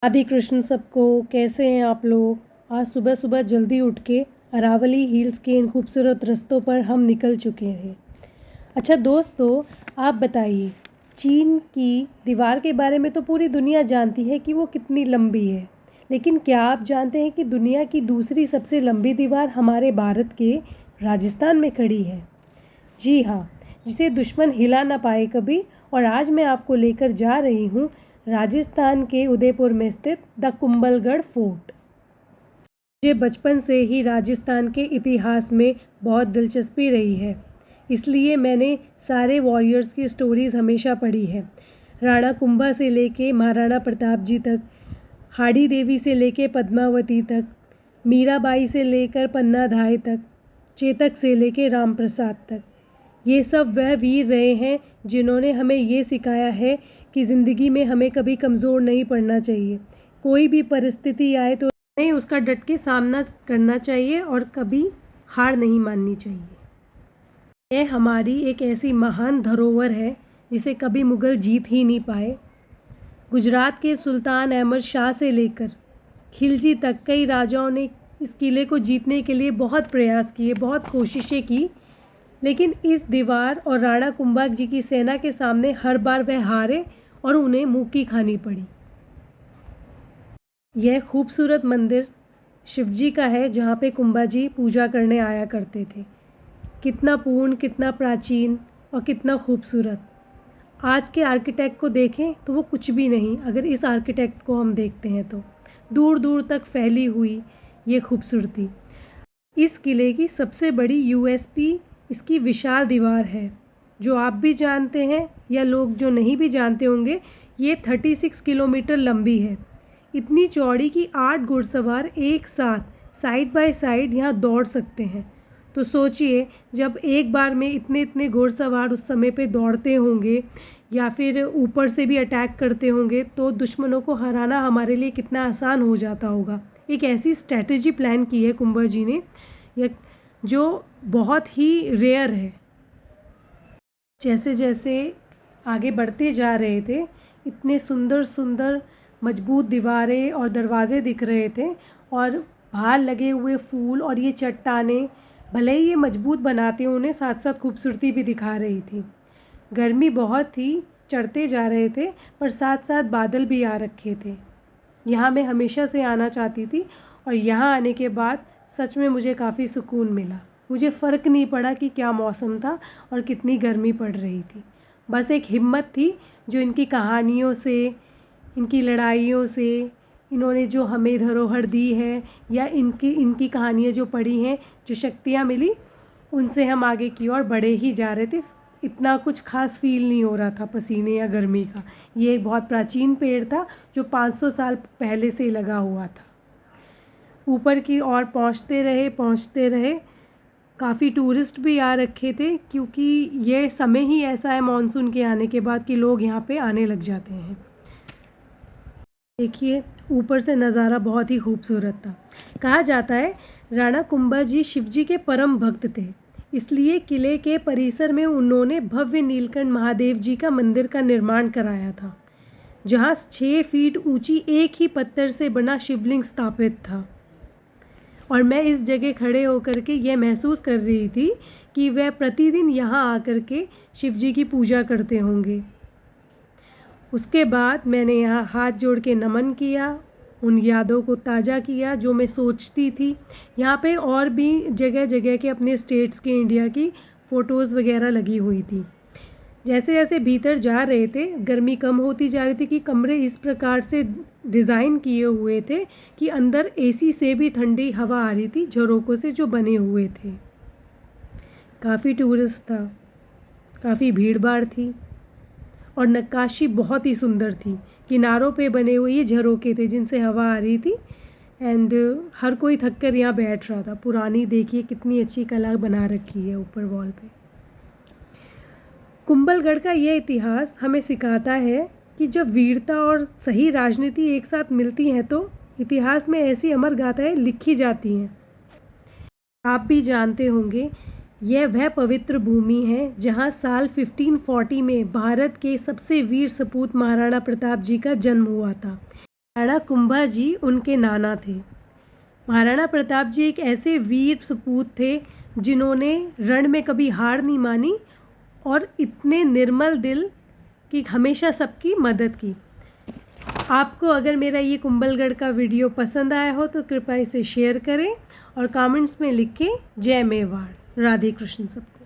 राधे कृष्ण सबको। कैसे हैं आप लोग। आज सुबह सुबह जल्दी उठ के अरावली हिल्स के इन खूबसूरत रास्तों पर हम निकल चुके हैं। अच्छा दोस्तों, आप बताइए, चीन की दीवार के बारे में तो पूरी दुनिया जानती है कि वो कितनी लंबी है, लेकिन क्या आप जानते हैं कि दुनिया की दूसरी सबसे लंबी दीवार हमारे भारत के राजस्थान में खड़ी है। जी हाँ, जिसे दुश्मन हिला ना पाए कभी। और आज मैं आपको लेकर जा रही हूँ राजस्थान के उदयपुर में स्थित द कुंभलगढ़ फोर्ट। मुझे बचपन से ही राजस्थान के इतिहास में बहुत दिलचस्पी रही है, इसलिए मैंने सारे वॉरियर्स की स्टोरीज़ हमेशा पढ़ी है। राणा कुंभा से लेके महाराणा प्रताप जी तक, हाड़ी देवी से लेके पद्मावती तक, मीराबाई से लेकर पन्ना धाय तक, चेतक से लेके राम प्रसाद तक। ये सब वह वीर रहे हैं जिन्होंने हमें ये सिखाया है कि ज़िंदगी में हमें कभी कमज़ोर नहीं पड़ना चाहिए। कोई भी परिस्थिति आए तो हमें उसका डट के सामना करना चाहिए और कभी हार नहीं माननी चाहिए। यह हमारी एक ऐसी महान धरोहर है जिसे कभी मुग़ल जीत ही नहीं पाए। गुजरात के सुल्तान अहमद शाह से लेकर खिलजी तक कई राजाओं ने इस किले को जीतने के लिए बहुत प्रयास किए, बहुत कोशिशें की, लेकिन इस दीवार और राणा कुंभा जी की सेना के सामने हर बार वह हारे और उन्हें मुँह की खानी पड़ी। यह खूबसूरत मंदिर शिवजी का है जहाँ पे कुंभा जी पूजा करने आया करते थे। कितना पूर्ण, कितना प्राचीन और कितना खूबसूरत। आज के आर्किटेक्ट को देखें तो वो कुछ भी नहीं, अगर इस आर्किटेक्ट को हम देखते हैं तो दूर दूर तक फैली हुई ये खूबसूरती। इस किले की सबसे बड़ी यूएसपी इसकी विशाल दीवार है, जो आप भी जानते हैं या लोग जो नहीं भी जानते होंगे। ये 36 किलोमीटर लंबी है, इतनी चौड़ी कि 8 घुड़सवार एक साथ साइड बाय साइड यहाँ दौड़ सकते हैं। तो सोचिए, जब एक बार में इतने इतने घुड़सवार उस समय पे दौड़ते होंगे या फिर ऊपर से भी अटैक करते होंगे, तो दुश्मनों को हराना हमारे लिए कितना आसान हो जाता होगा। एक ऐसी स्ट्रैटेजी प्लान की है कुंभा जी ने, या जो बहुत ही रेयर है। जैसे जैसे आगे बढ़ते जा रहे थे, इतने सुंदर सुंदर मजबूत दीवारें और दरवाजे दिख रहे थे, और बाहर लगे हुए फूल और ये चट्टानें भले ही ये मजबूत बनाते हैं उन्हें, साथ साथ खूबसूरती भी दिखा रही थी। गर्मी बहुत थी, चढ़ते जा रहे थे, पर साथ साथ बादल भी आ रखे थे। यहाँ मैं हमेशा से आना चाहती थी, और यहाँ आने के बाद सच में मुझे काफ़ी सुकून मिला। मुझे फ़र्क नहीं पड़ा कि क्या मौसम था और कितनी गर्मी पड़ रही थी। बस एक हिम्मत थी जो इनकी कहानियों से, इनकी लड़ाइयों से, इन्होंने जो हमें धरोहर दी है, या इनकी कहानियाँ जो पढ़ी हैं, जो शक्तियाँ मिली, उनसे हम आगे की ओर बढ़े ही जा रहे थे। इतना कुछ खास फील नहीं हो रहा था पसीने या गर्मी का। ये एक बहुत प्राचीन पेड़ था जो 500 साल पहले से लगा हुआ था। ऊपर की ओर पहुँचते रहे। काफ़ी टूरिस्ट भी आ रखे थे, क्योंकि ये समय ही ऐसा है मानसून के आने के बाद कि लोग यहाँ पे आने लग जाते हैं। देखिए, ऊपर से नज़ारा बहुत ही खूबसूरत था। कहा जाता है राणा कुंभा जी शिवजी के परम भक्त थे, इसलिए किले के परिसर में उन्होंने भव्य नीलकंठ महादेव जी का मंदिर का निर्माण कराया था, जहाँ 6 फीट ऊंची एक ही पत्थर से बना शिवलिंग स्थापित था। और मैं इस जगह खड़े होकर के यह महसूस कर रही थी कि वह प्रतिदिन यहाँ आकर के शिवजी की पूजा करते होंगे। उसके बाद मैंने यहाँ हाथ जोड़ के नमन किया, उन यादों को ताज़ा किया जो मैं सोचती थी। यहाँ पे और भी जगह जगह के अपने स्टेट्स के, इंडिया की फ़ोटोज़ वगैरह लगी हुई थी। जैसे जैसे भीतर जा रहे थे, गर्मी कम होती जा रही थी कि कमरे इस प्रकार से डिज़ाइन किए हुए थे कि अंदर एसी से भी ठंडी हवा आ रही थी, झरोकों से जो बने हुए थे। काफ़ी टूरिस्ट था, काफ़ी भीड़ भाड़ थी, और नक्काशी बहुत ही सुंदर थी। किनारों पे बने हुए ये झरोके थे जिनसे हवा आ रही थी, एंड हर कोई थक कर यहाँ बैठ रहा था। पुरानी देखिए कितनी अच्छी कला बना रखी है ऊपर वॉल पे। कुंभलगढ़ का यह इतिहास हमें सिखाता है कि जब वीरता और सही राजनीति एक साथ मिलती हैं तो इतिहास में ऐसी अमर गाथाएं लिखी जाती हैं। आप भी जानते होंगे, यह वह पवित्र भूमि है जहां साल 1540 में भारत के सबसे वीर सपूत महाराणा प्रताप जी का जन्म हुआ था। महाराणा कुंभा जी उनके नाना थे। महाराणा प्रताप जी एक ऐसे वीर सपूत थे जिन्होंने रण में कभी हार नहीं मानी और इतने निर्मल दिल कि हमेशा सबकी मदद की। आपको अगर मेरा ये कुंभलगढ़ का वीडियो पसंद आया हो तो कृपया इसे शेयर करें और कमेंट्स में लिखें जय मेवाड़। राधे कृष्ण सबको।